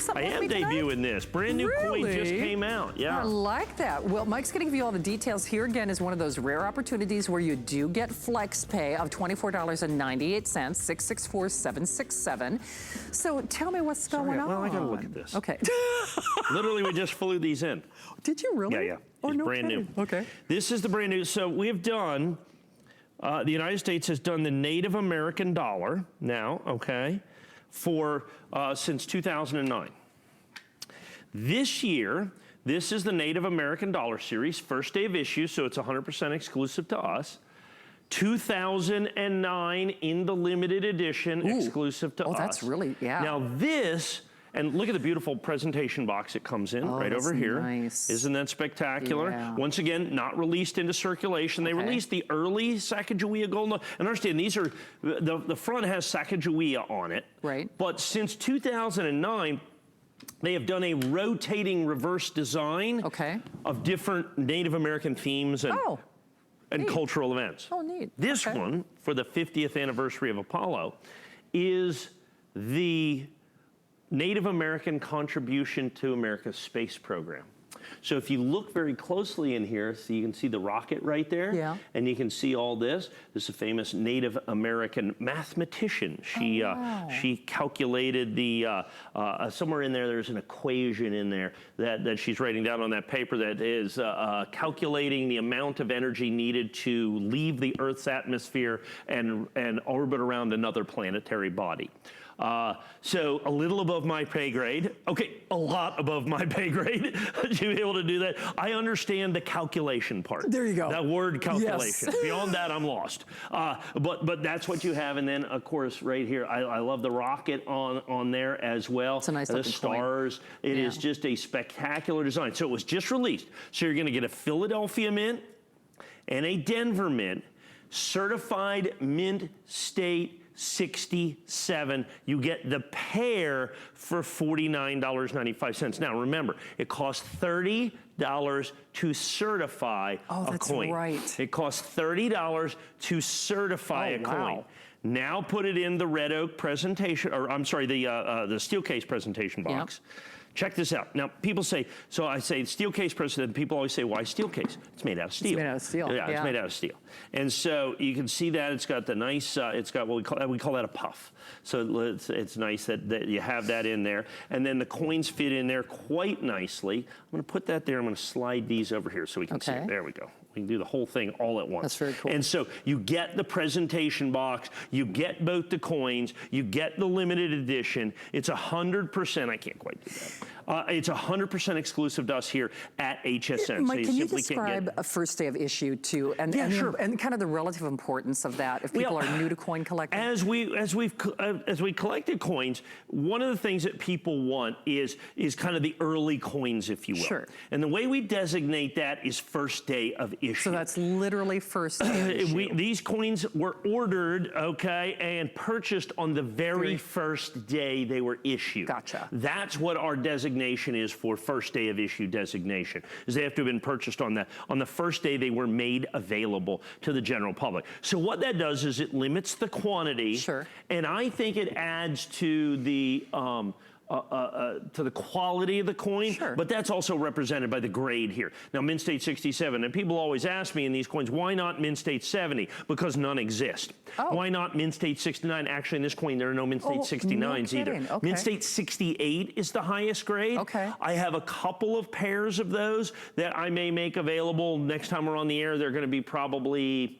something with me tonight? I am debuting this. Brand new coin just came out. Yeah. I like that. Well, Mike's going to give you all the details. Here again is one of those rare opportunities where you do get flex pay of $24.98, 664-767. So tell me what's going on. Well, I got to look at this. Okay. Literally, we just flew these in. Did you really? Yeah. Oh, it's no brand kidding. new. Okay. This is the brand new. So we have done, the United States has done the Native American dollar now, okay, for since 2009. This year, this is the Native American dollar series, first day of issue, so it's 100% exclusive to us. 2009 in the limited edition, exclusive to us. Oh, that's really, yeah. Now this, and look at the beautiful presentation box it comes in right over here. Nice. Isn't that spectacular? Yeah. Once again, not released into circulation. They released the early Sacagawea gold. And understand, these are, the front has Sacagawea on it. Right. But since 2009, they have done a rotating reverse design of different Native American themes and cultural events. Oh, neat. This one, for the 50th anniversary of Apollo, is the Native American contribution to America's space program. So if you look very closely in here, so you can see the rocket right there, and you can see all this. This is a famous Native American mathematician. She she calculated the somewhere in there. There's an equation in there that she's writing down on that paper that is calculating the amount of energy needed to leave the Earth's atmosphere and orbit around another planetary body. So a little above my pay grade. Okay, a lot above my pay grade to be able to do that. I understand the calculation part. There you go. That word calculation. Yes. Beyond that, I'm lost. But that's what you have. And then, of course, right here, I love the rocket on there as well. It's a nice looking the stars. It is just a spectacular design. So it was just released. So you're going to get a Philadelphia mint and a Denver mint, certified mint state 67. You get the pair for $49.95. Now remember, it costs $30 to certify a coin. Right. It costs $30 to certify a coin. Now put it in the red oak presentation, or I'm sorry, the steel case presentation box. Check this out. Now, people say, so I say steel case presentation, people always say, why steel case? It's made out of steel. It's made out of steel. Yeah, it's made out of steel. And so you can see that it's got the nice, it's got what we call that a puff. So it's nice that you have that in there. And then the coins fit in there quite nicely. I'm gonna put that there. I'm gonna slide these over here so we can see it. There we go. We can do the whole thing all at once. That's very cool. And so you get the presentation box, you get both the coins, you get the limited edition. It's 100%, I can't quite do that. It's 100% exclusive to us here at HSN. Mike, so can you describe a first day of issue too, and kind of the relative importance of that if people are new to coin collecting? As we collected coins, one of the things that people want is kind of the early coins, if you will. Sure. And the way we designate that is first day of issue. So that's literally first day of issue. These coins were ordered, and purchased on the very first day they were issued. Gotcha. That's what our designation is for first day of issue designation, is they have to have been purchased on the first day they were made available to the general public. So what that does is it limits the quantity. Sure. And I think it adds to the quality of the coin, but that's also represented by the grade here. Now, Mint State 67, and people always ask me in these coins, why not Mint State 70? Because none exist. Why not Mint State 69? Actually, in this coin, there are no Mint State 69s either. Mint State 68 is the highest grade. I have a couple of pairs of those that I may make available next time we're on the air. They're going to be probably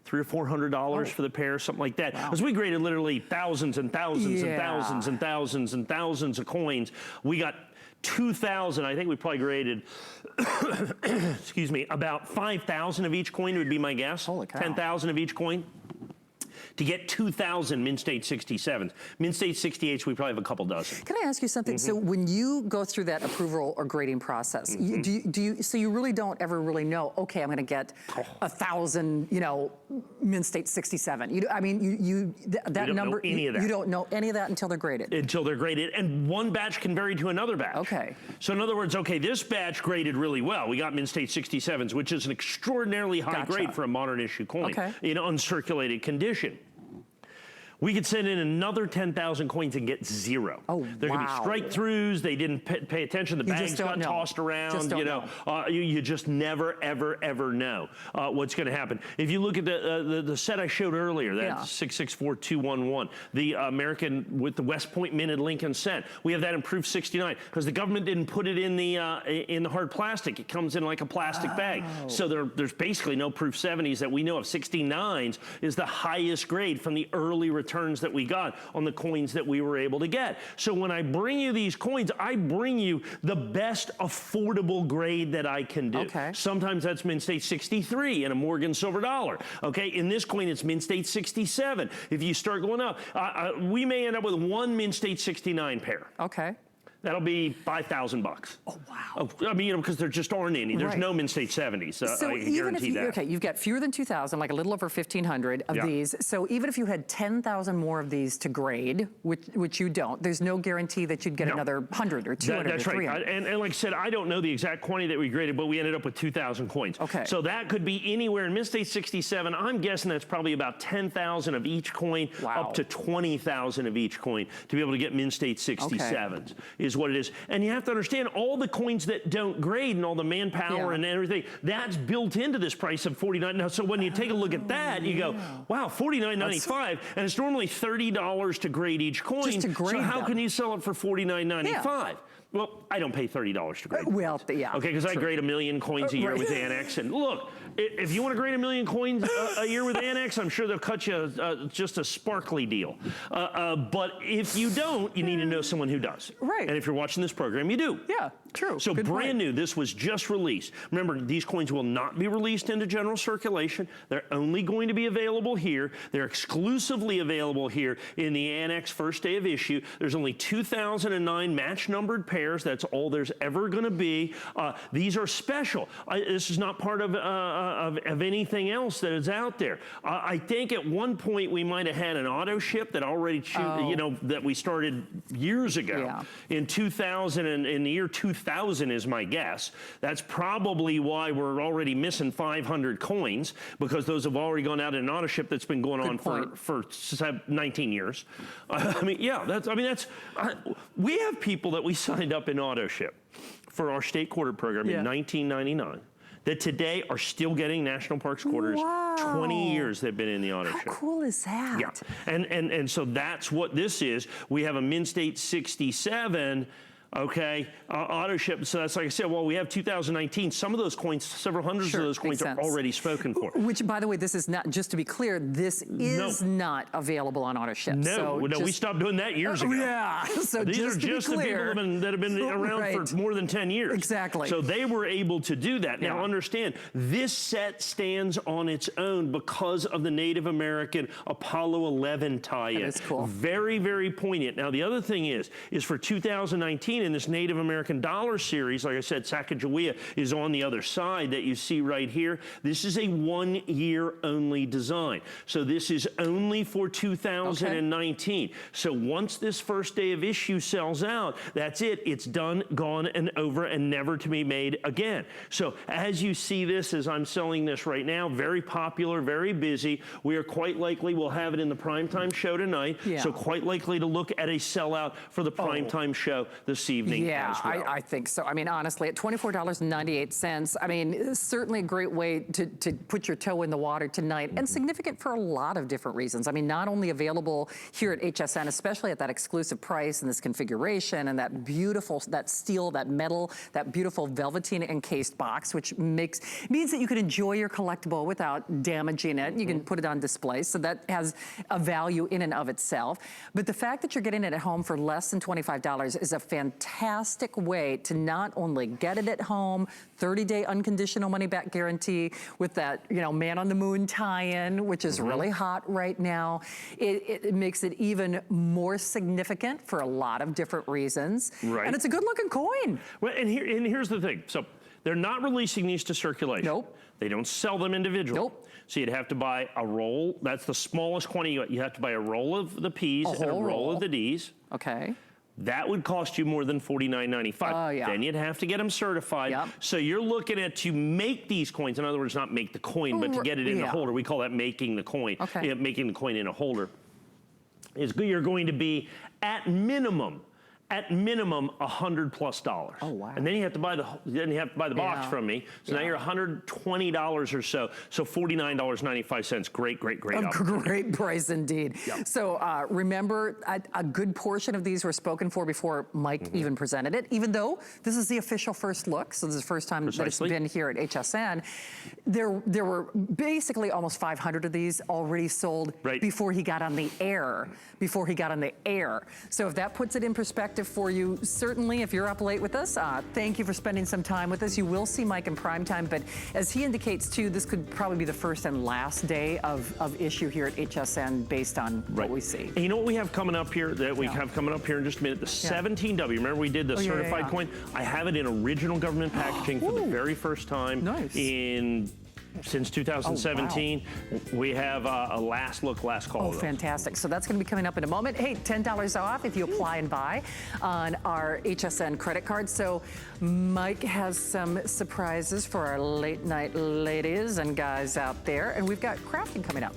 $300 or $400 for the pair, something like that. Because we graded literally thousands and thousands and thousands and thousands and thousands of coins. We got 2,000. I think we probably graded, excuse me, about 5,000 of each coin would be my guess. Holy cow. 10,000 of each coin. To get 2,000 Mint State 67s. Mint State 68s, we probably have a couple dozen. Can I ask you something? So when you go through that approval or grading process, so you really don't ever really know, okay, I'm gonna get 1,000, Mint State 67. That number, you don't know any of that until they're graded. Until they're graded, and one batch can vary to another batch. Okay. So in other words, okay, this batch graded really well. We got Mint State 67s, which is an extraordinarily high grade for a modern issue coin in uncirculated condition. We could send in another 10,000 coins and get zero. Oh, there could be strike-throughs. They didn't pay attention. The bags got tossed around. You just never, ever know what's going to happen. If you look at the set I showed earlier, that's 664211, the American with the West Point minted Lincoln set. We have that in proof 69 because the government didn't put it in the hard plastic. It comes in like a plastic bag. So there's basically no proof 70s that we know of. 69s is the highest grade from the early returns that we got on the coins that we were able to get. So when I bring you these coins, I bring you the best affordable grade that I can do. Sometimes that's Mint State 63 and a Morgan silver dollar. In this coin, it's Mint State 67. If you start going up, we may end up with one Mint State 69 pair. That'll be 5,000 bucks. Oh, wow. I mean, because there just aren't any. There's no Mint State 70s. So I can guarantee that. You've got fewer than 2,000, like a little over 1,500 of these. So even if you had 10,000 more of these to grade, which you don't, there's no guarantee that you'd get another 100 or 200 That's or 300. Right. And like I said, I don't know the exact quantity that we graded, but we ended up with 2,000 coins. So that could be anywhere. In Mint State 67, I'm guessing that's probably about 10,000 of each coin, up to 20,000 of each coin to be able to get Mint State 67s is what it is. And you have to understand, all the coins that don't grade and all the manpower and everything, that's built into this price of $49. Now, so when you take a look at that, you go, wow, $49.95, and it's normally $30 to grade each coin. Just to grade so how can you sell it for $49.95? Well, I don't pay $30 to grade. Because I grade 1 million coins a year with ANACS. And look, if you want to grade 1 million coins a year with ANACS, I'm sure they'll cut you just a sparkly deal. But if you don't, you need to know someone who does. And if you're watching this program, you do. So brand new, this was just released. Remember, these coins will not be released into general circulation. They're only going to be available here. They're exclusively available here in the ANACS first day of issue. There's only 2009 match numbered pairs. That's all there's ever going to be. These are special. This is not part of anything else that is out there. I think at one point we might have had an auto ship that already, that we started years ago in 2000, and in the year 2000 is my guess. That's probably why we're already missing 500 coins, because those have already gone out in an auto ship that's been going on for 19 years. We have people that we signed up in auto ship for our state quarter program in 1999 that today are still getting national parks quarters. 20 years they've been in the auto ship. How cool is that? And so that's what this is. We have a Mint State 67 auto ship. So that's, like I said, well, we have 2019. Some of those coins, several hundreds of those coins are already spoken for. Which, by the way, this is not, just to be clear, this is not available on auto ship. We stopped doing that years ago. So these are just the people that have been around for more than 10 years. So they were able to do that. Now understand, this set stands on its own because of the Native American Apollo 11 tie-in. That is cool. Very, very poignant. Now the other thing is for 2019, in this Native American dollar series, like I said, Sacagawea is on the other side that you see right here. This is a 1 year only design. So this is only for 2019. So once this first day of issue sells out, that's it. It's done, gone, and over, and never to be made again. So as you see this, as I'm selling this right now, very popular, very busy. We are quite likely, we'll have it in the primetime show tonight. So quite likely to look at a sellout for the primetime show this evening. As well. I think so. I mean, honestly, at $24.98, I mean, it's certainly a great way to put your toe in the water tonight, and significant for a lot of different reasons. I mean, not only available here at HSN, especially at that exclusive price and this configuration and that beautiful, that steel, that metal, that beautiful velveteen encased box, which means that you can enjoy your collectible without damaging it. You can put it on display, so that has a value in and of itself. But the fact that you're getting it at home for less than $25 is a fantastic way to not only get it at home, 30-day unconditional money-back guarantee with that, man on the moon tie-in, which is really hot right now. It makes it even more significant for a lot of different reasons. And it's a good-looking coin. Well, and here's the thing. So they're not releasing these to circulation. They don't sell them individually. So you'd have to buy a roll. That's the smallest quantity. You have to buy a roll of the P's and a roll of the D's. That would cost you more than $49.95. Then you'd have to get them certified. So you're looking at, to make these coins, in other words, not make the coin, but to get it in the holder. We call that making the coin. Making the coin in a holder. is you're going to be at minimum $100+. Oh, wow. And then you have to buy the box from me. So now you're $120 or so. So $49.95. Great opportunity. Great price indeed. Yep. So remember, a good portion of these were spoken for before Mike even presented it, even though this is the official first look. So this is the first time that it's been here at HSN. There were basically almost 500 of these already sold before he got on the air. So if that puts it in perspective for you, certainly if you're up late with us, thank you for spending some time with us. You will see Mike in prime time, but as he indicates too, this could probably be the first and last day of issue here at HSN based on what we see. And you know what we have coming up here that we have coming up here in just a minute? The 17W. Remember we did the certified coin? I have it in original government packaging for the very first time since 2017. We have a last call. Oh, fantastic. So that's going to be coming up in a moment. Hey, $10 off if you apply and buy on our HSN credit card. So Mike has some surprises for our late night ladies and guys out there. And we've got crafting coming up.